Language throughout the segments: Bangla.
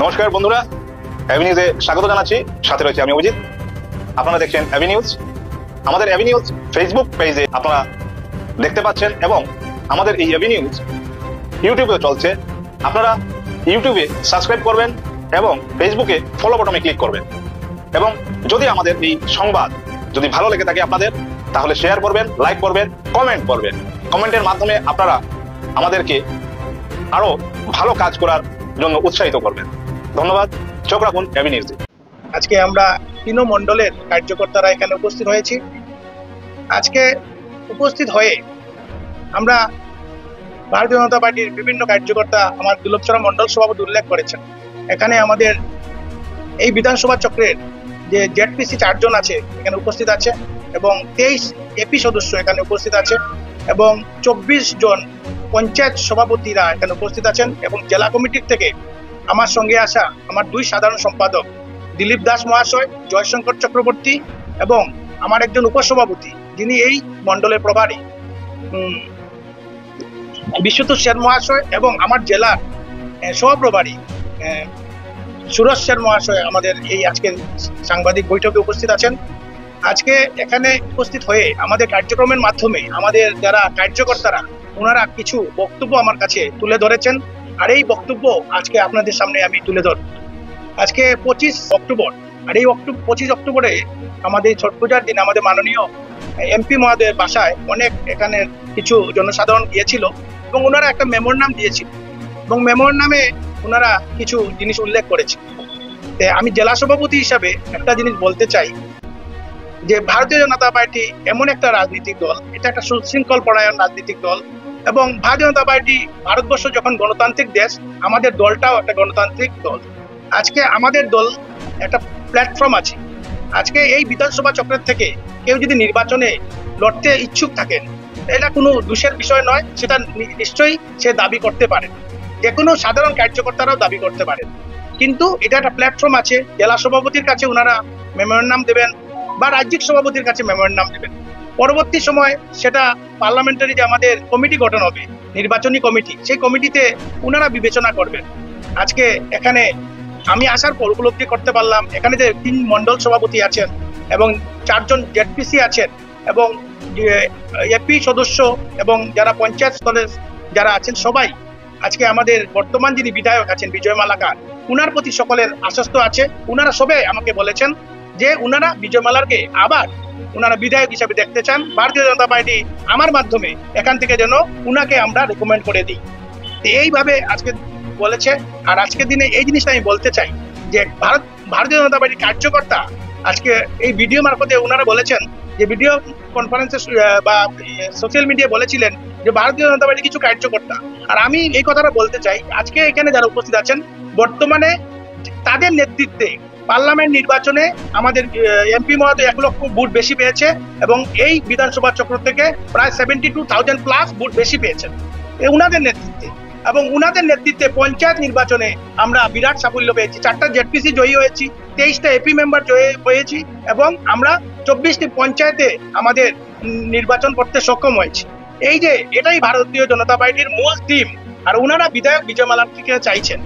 নমস্কার বন্ধুরা, অ্যাবি নিউজে স্বাগত জানাচ্ছি। সাথে রয়েছে আমি অভিজিৎ। আপনারা দেখছেন অ্যাবি নিউজ। আমাদের অ্যাবি নিউজ ফেসবুক পেজে আপনারা দেখতে পাচ্ছেন এবং আমাদের এই অ্যাবি নিউজ ইউটিউবেও চলছে। আপনারা ইউটিউবে সাবস্ক্রাইব করবেন এবং ফেসবুকে ফলো বাটনে ক্লিক করবেন। এবং যদি আমাদের এই সংবাদ যদি ভালো লেগে থাকে আপনাদের, তাহলে শেয়ার করবেন, লাইক করবেন, কমেন্ট করবেন। কমেন্টের মাধ্যমে আপনারা আমাদেরকে আরো ভালো কাজ করার জন্য উৎসাহিত করবেন। ধন্যবাদ। চোখ রাখুন অ্যাবি নিউজে। আজকে আমরা তিন মণ্ডলের কার্যকর্তারা এখানে উপস্থিত হয়েছি। আজকে উপস্থিত হয়ে আমরা ভারতীয় জনতা পার্টির বিভিন্ন কার্যকর্তা আমার দুর্লভচরণ মণ্ডল সভাপতি উল্লেখ করেছেন। এখানে আমাদের এই বিধানসভা চক্রের যে জেডপিসি 4 জন আছে এখানে উপস্থিত আছে এবং 23 এপি সদস্য এখানে উপস্থিত আছে এবং 24 জন পঞ্চায়েত সভাপতিরা এখানে উপস্থিত আছেন এবং জেলা কমিটির থেকে আমার সঙ্গে আসা আমার 2 সাধারণ সম্পাদক দিলীপ দাস মহাশয়, জয়শঙ্কর চক্রবর্তী এবং আমার একজন উপসভাপতি যিনি এই মণ্ডলের প্রভারী বিশ্বতোষ সেন মহাশয় এবং আমার জেলার সহপ্রভারী সুরজ সেন মহাশয় আমাদের এই আজকের সাংবাদিক বৈঠকে উপস্থিত আছেন। আজকে এখানে উপস্থিত হয়ে আমাদের কার্যক্রমের মাধ্যমে আমাদের যারা কার্যকর্তারা ওনারা কিছু বক্তব্য আমার কাছে তুলে ধরেছেন, আর এই বক্তব্য আজকে আপনাদের সামনে আমি তুলে ধরব। আজকে 25 অক্টোবর, আর এই 25 অক্টোবরে আমাদের ছট পূজার দিন আমাদের মাননীয় এমপি মহোদয়ের বাসায় অনেক এখানে কিছু জনসাধারণ গিয়েছিল এবং ওনারা একটা মেমোরান্ডাম দিয়েছিল এবং মেমোরান্ডামে ওনারা কিছু জিনিস উল্লেখ করেছে। আমি জেলা সভাপতি হিসাবে একটা জিনিস বলতে চাই যে ভারতীয় জনতা পার্টি এমন একটা রাজনৈতিক দল, এটা একটা সুশৃঙ্খল পরায়ণ রাজনৈতিক দল এবং ভারতীয় জনতা পার্টি ভারতবর্ষ যখন গণতান্ত্রিক দেশ, আমাদের দলটাও একটা গণতান্ত্রিক দল। আজকে আমাদের দল একটা প্ল্যাটফর্ম আছে। আজকে এই বিধানসভা চক্রের থেকে কেউ যদি নির্বাচনে লড়তে ইচ্ছুক থাকেন, এটা কোনো দোষের বিষয় নয়, সেটা নিশ্চয়ই সে দাবি করতে পারে, যে কোনো সাধারণ কার্যকর্তারাও দাবি করতে পারেন। কিন্তু এটা একটা প্ল্যাটফর্ম আছে, জেলা সভাপতির কাছে ওনারা মেমোরান্ডাম দেবেন বা রাজ্যিক সভাপতির কাছে মেমোরান্ডাম দেবেন। পরবর্তী সময় সেটা পার্লামেন্টারি যে আমাদের কমিটি গঠন হবে, নির্বাচনী কমিটি, সেই কমিটিতে ওনারা বিবেচনা করবেন। আজকে এখানে আমি আসার পর উপলব্ধি করতে পারলাম এখানে যে 3 মণ্ডল সভাপতি আছেন এবং 4 জন জেডপিসি আছেন এবং এপি সদস্য এবং যারা পঞ্চায়েত স্তরের যারা আছেন সবাই আজকে আমাদের বর্তমান যিনি বিধায়ক আছেন বিজয় মালাকার, উনার প্রতি সকলের আশ্বস্ত আছে। উনারা সবাই আমাকে বলেছেন যে উনারা বিজয় মালারকে আবার উনারা বিধায়ক হিসাবে দেখতে চান। ভারতীয় জনতা পার্টি আমার মাধ্যমে এখান থেকে যেন উনাকে আমরা রেকমেন্ড করে দিই, এইভাবে আজকে বলেছে। আর আজকের দিনে এই জিনিসটা আমি বলতে চাই যে ভারতীয় জনতা পার্টির কার্যকর্তা আজকে এই ভিডিও মারফতে ওনারা বলেছেন যে ভিডিও কনফারেন্সে বা সোশ্যাল মিডিয়ায় বলেছিলেন যে ভারতীয় জনতা পার্টির কিছু কার্যকর্তা, আর আমি এই কথাটা বলতে চাই আজকে এখানে যারা উপস্থিত আছেন বর্তমানে তাদের নেতৃত্বে পার্লামেন্ট নির্বাচনে আমাদের এমপি মহোদয় 1 লক্ষ ভোট বেশি পেয়েছে এবং এই বিধানসভা চক্র থেকে প্রায় 72,000 প্লাস ভোট বেশি পেয়েছেন উনাদের নেতৃত্বে। এবং উনাদের নেতৃত্বে পঞ্চায়েত নির্বাচনে আমরা বিরাট সাফল্য পেয়েছি। 4টা জেডপিসি জয়ী হয়েছি, 23টা এপি মেম্বার জয়ী হয়েছি এবং আমরা 24টি পঞ্চায়েতে আমাদের নির্বাচন করতে সক্ষম হয়েছি। এই যে এটাই ভারতীয় জনতা পার্টির মূল টিম, আর উনারা বিধায়ক বিজয় মালারকে চাইছেন।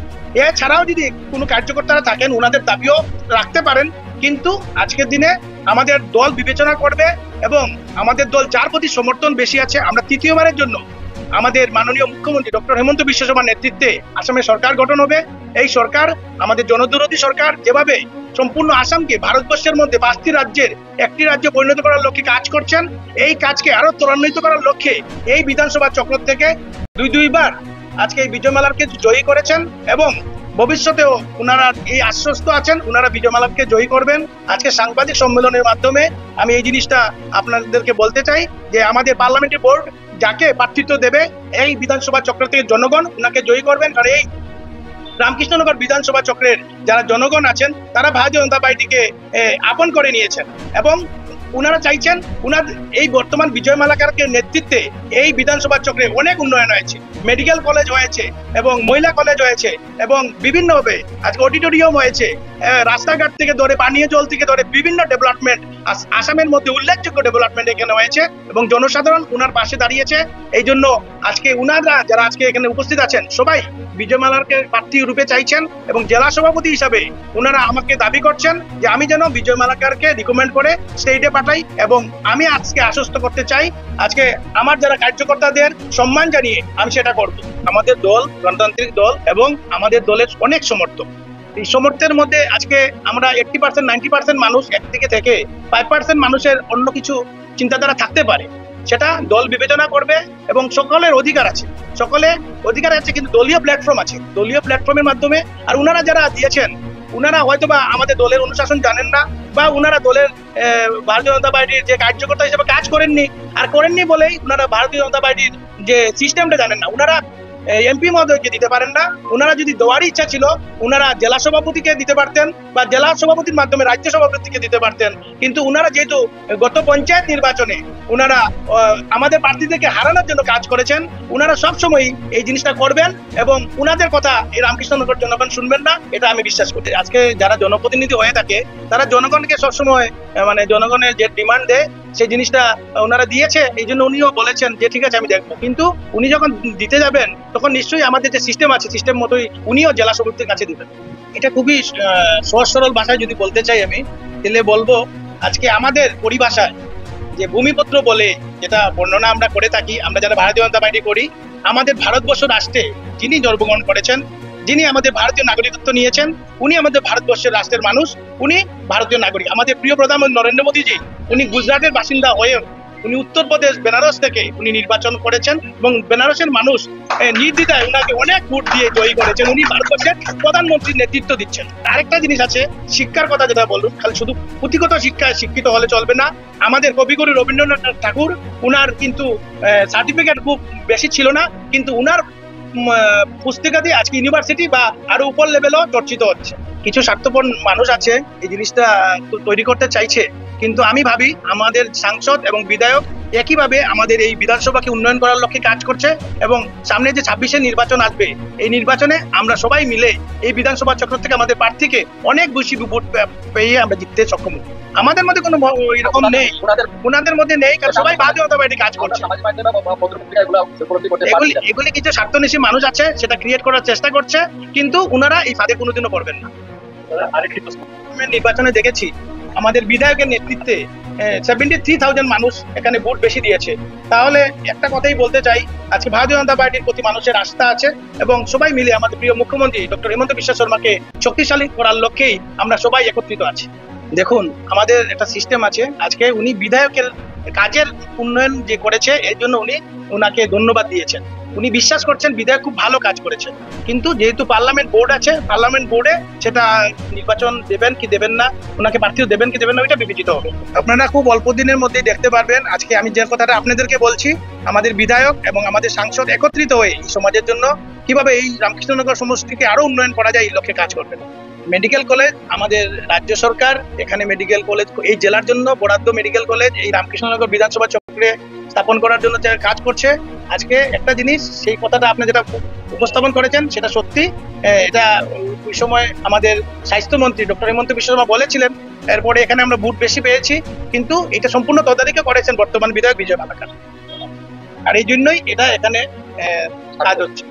এছাড়াও যদি কোনো কার্যকর্তারা থাকেন ওনাদের দাবিও রাখতে পারেন, কিন্তু আজকের দিনে আমাদের দল বিবেচনা করবে এবং আমাদের দল যার প্রতি সমর্থন বেশি আছে, আমরা তৃতীয়বারের জন্য আমাদের মাননীয় মুখ্যমন্ত্রী ডক্টর হেমন্ত বিশ্ব শর্মার নেতৃত্বে আসামে সরকার গঠন হবে। এই সরকার আমাদের জনদরদী সরকার, যেভাবে সম্পূর্ণ আসামকে ভারতবর্ষের মধ্যে 5টি রাজ্যের একটি রাজ্যে পরিণত করার লক্ষ্যে কাজ করছেন, এই কাজকে আরো ত্বরান্বিত করার লক্ষ্যে এই বিধানসভা চক্র থেকে 2বার আজকে এই বিজয় মালারকে জয়ী করেছেন এবং ভবিষ্যতেও ওনারা এই আশ্বস্ত আছেন ওনারা বিজয় মালারকে জয়ী করবেন। আজকে সাংবাদিক সম্মেলনের মাধ্যমে আমি এই জিনিসটা আপনাদেরকে বলতে চাই যে আমাদের পার্লামেন্টারি বোর্ড যাকে প্রার্থিত্ব দেবে এই বিধানসভা চক্র থেকে জনগণ ওনাকে জয়ী করবেন। কারণ এই রামকৃষ্ণনগর বিধানসভা চক্রের যারা জনগণ আছেন তারা ভারতীয় জনতা পার্টিকে আপন করে নিয়েছেন এবং উনারা চাইছেন এই বর্তমান বিজয় মালাকারকে নেতৃত্বে এই বিধানসভা চক্রে অনেক উন্নয়ন হয়েছে, মেডিকেল কলেজ হয়েছে এবং মহিলা কলেজ হয়েছে এবং বিভিন্নভাবে আজকে অডিটোরিয়াম হয়েছে, রাস্তাঘাট থেকে ধরে পানীয় জল থেকে ধরে বিভিন্ন ডেভেলপমেন্ট আসামের মধ্যে উল্লেখযোগ্য ডেভেলপমেন্ট এখানে হয়েছে এবং জনসাধারণ উনার পাশে দাঁড়িয়েছে। এই জন্য আজকে উনারা যারা আজকে এখানে উপস্থিত আছেন সবাই বিজয় মালাকারকে প্রার্থী রূপে চাইছেন এবং জেলা সভাপতি হিসাবে উনারা আমাকে দাবি করছেন যে আমি যেন বিজয় মালাকারকে রিকমেন্ড করে স্টেটে পাঠাই এবং আমি আজকে আশ্বস্ত করতে চাই আজকে আমার যারা কার্যকর্তাদের সম্মান জানিয়ে আমি সেটা করব। আমাদের দল গণতান্ত্রিক দল এবং আমাদের দলের অনেক সমর্থক, এই সমর্থের মধ্যে আজকে আমরা 80% 90% মানুষ একদিকে থেকে 5% মানুষের অন্য কিছু চিন্তাধারা থাকতে পারে, সেটা দল বিবেচনা করবে এবং সকলের অধিকার আছে কিন্তু দলীয় প্ল্যাটফর্ম আছে, দলীয় প্ল্যাটফর্মের মাধ্যমে। আর উনারা যারা দিয়েছেন উনারা হয়তোবা আমাদের দলের অনুশাসন জানেন না বা উনারা দলের ভারতীয় জনতা পার্টির যে কার্যকর্তা হিসেবে কাজ করেননি বলেই উনারা ভারতীয় জনতা পার্টির যে সিস্টেমটা জানেন না। উনারা এমপি মহোদয়কে দিতে পারেন না, উনারা যদি দেওয়ার ইচ্ছা ছিল উনারা জেলা সভাপতিকে দিতে পারতেন বা জেলা সভাপতির মাধ্যমে রাজ্য সভাপতিকে দিতে পারতেন, কিন্তু উনারা যেহেতু গত পঞ্চায়েত নির্বাচনে উনারা আমাদের প্রার্থীদেরকে হারানোর জন্য কাজ করেছেন, উনারা সবসময় এই জিনিসটা করবেন এবং উনাদের কথা এই রামকৃষ্ণনগর জনগণ শুনবেন না, এটা আমি বিশ্বাস করি। আজকে যারা জনপ্রতিনিধি হয়ে থাকে তারা জনগণকে সবসময় মানে জনগণের যে ডিমান্ড দেয় সেই জিনিসটা ওনারা দিয়েছে, এই জন্য উনিও বলেছেন যে ঠিক আছে আমি দেখবো। কিন্তু উনি যখন দিতে যাবেন তখন নিশ্চয়ই আমাদের যে সিস্টেম আছে সিস্টেম মতোই উনিও জেলা সভাপতির কাছে দিবেন। এটা খুবই সহজ সরল ভাষায় যদি বলতে চাই আমি তাহলে বলবো আজকে আমাদের পরিভাষায় যে ভূমিপত্র বলে যেটা বর্ণনা আমরা করে থাকি, আমরা যারা ভারতীয় জনতা পার্টি করি, আমাদের ভারতবর্ষ রাষ্ট্রে যিনি জন্মগ্রহণ করেছেন, যিনি আমাদের ভারতীয় নাগরিকত্ব নিয়েছেন, উনি আমাদের ভারতবর্ষের রাষ্ট্রের মানুষ, উনি ভারতীয় নাগরিক। আমাদের প্রিয় প্রধানমন্ত্রী নরেন্দ্র মোদীজি উনি গুজরাটের বাসিন্দা হয়েও উনি উত্তরপ্রদেশ বেনারস থেকে উনি নির্বাচন করেছেন এবং বেনারসের মানুষ নির্দ্বিধায় উনাকে অনেক ভোট দিয়ে জয়ী করেছেন, উনি ভারতবর্ষের প্রধানমন্ত্রীর নেতৃত্ব দিচ্ছেন। আরেকটা জিনিস আছে শিক্ষার কথা যেটা বলুন, খালি শুধু পুঁথিগত শিক্ষায় শিক্ষিত হলে চলবে না। আমাদের কবিগুরু রবীন্দ্রনাথ ঠাকুর উনার কিন্তু সার্টিফিকেট খুব বেশি ছিল না, কিন্তু উনার পুস্তিকা দিয়ে আজকে ইউনিভার্সিটি বা আরো উপর লেভেলও চর্চিত হচ্ছে। কিছু স্বার্থপর মানুষ আছে এই জিনিসটা তৈরি করতে চাইছে, কিন্তু আমি ভাবি আমাদের সাংসদ এবং বিধায়ক একইভাবে আমাদের এই বিধানসভাকে উন্নয়ন করার লক্ষ্যে কাজ করছে এবং সামনে যে 26-এর নির্বাচন আসবে এই নির্বাচনে আমরা সবাই মিলে এই বিধানসভা চক্র থেকে আমাদের প্রার্থীকে অনেক বেশি ভোট পেয়ে আমরা জিততে সক্ষম হব। আমাদের মধ্যে কোনো এরকম নেই, ওনাদের মধ্যে নেই, কারণ সবাই ভারতীয় জনতা পার্টি কাজ করছে। এগুলি কিছু স্বার্থন্বেষী মানুষ আছে সেটা ক্রিয়েট করার চেষ্টা করছে, কিন্তু ওনারা এই ফাঁদে কোনোদিনও পড়বেন না। আরেকটি প্রশ্ন, নির্বাচনে দেখেছি আমাদের বিধায়কের নেতৃত্বে 73,000 মানুষ এখানে ভোট বেশি দিয়েছে। তাহলে একটা কথাই বলতে চাই, আজকে ভারতীয় জনতা পার্টির প্রতি মানুষের আস্থা আছে এবং সবাই মিলে আমাদের প্রিয় মুখ্যমন্ত্রী ডক্টর হিমন্ত বিশ্ব শর্মাকে শক্তিশালী করার লক্ষ্যেই আমরা সবাই একত্রিত আছি। দেখুন আমাদের একটা সিস্টেম আছে, আজকে উনি বিধায়কের কাজের উন্নয়ন যে করেছে এর জন্য উনি ওনাকে ধন্যবাদ দিয়েছেন। উনি বিশ্বাস করছেন বিধায়ক খুব ভালো কাজ করেছে, কিন্তু যেহেতু পার্লামেন্ট বোর্ড আছে, পার্লামেন্ট বোর্ডে সেটা নির্বাচন দেবেন কি দেবেন না, ওনাকে প্রার্থী দেবেন কি দেবেন না, ওইটা বিবেচিত হবে। আপনারা খুব অল্প দিনের মধ্যেই দেখতে পারবেন আজকে আমি যে কথাটা আপনাদেরকে বলছি, আমাদের বিধায়ক এবং আমাদের সাংসদ একত্রিত হয়ে এই সমাজের জন্য কিভাবে এই রামকৃষ্ণনগর সমষ্টিকে আরো উন্নয়ন করা যায় এই লক্ষ্যে কাজ করবেন। মেডিকেল কলেজ আমাদের রাজ্য সরকার এখানে মেডিকেল কলেজ এই জেলার জন্য বরাদ্দ মেডিকেল কলেজ এই রামকৃষ্ণনগর বিধানসভা চক্রে স্থাপন করার জন্য কাজ করছে। আজকে একটা জিনিস, সেই কথাটা আপনি যেটা উপস্থাপন করেছেন সেটা সত্যি, এটা ওই সময় আমাদের স্বাস্থ্যমন্ত্রী ডক্টর হিমন্ত বিশ্ব শর্মা বলেছিলেন, এরপরে এখানে আমরা ভোট বেশি পেয়েছি, কিন্তু এটা সম্পূর্ণ তদারকি করেছেন বর্তমান বিধায়ক বিজয় মালাকার, আর এই জন্যই এটা এখানে কাজ হচ্ছে।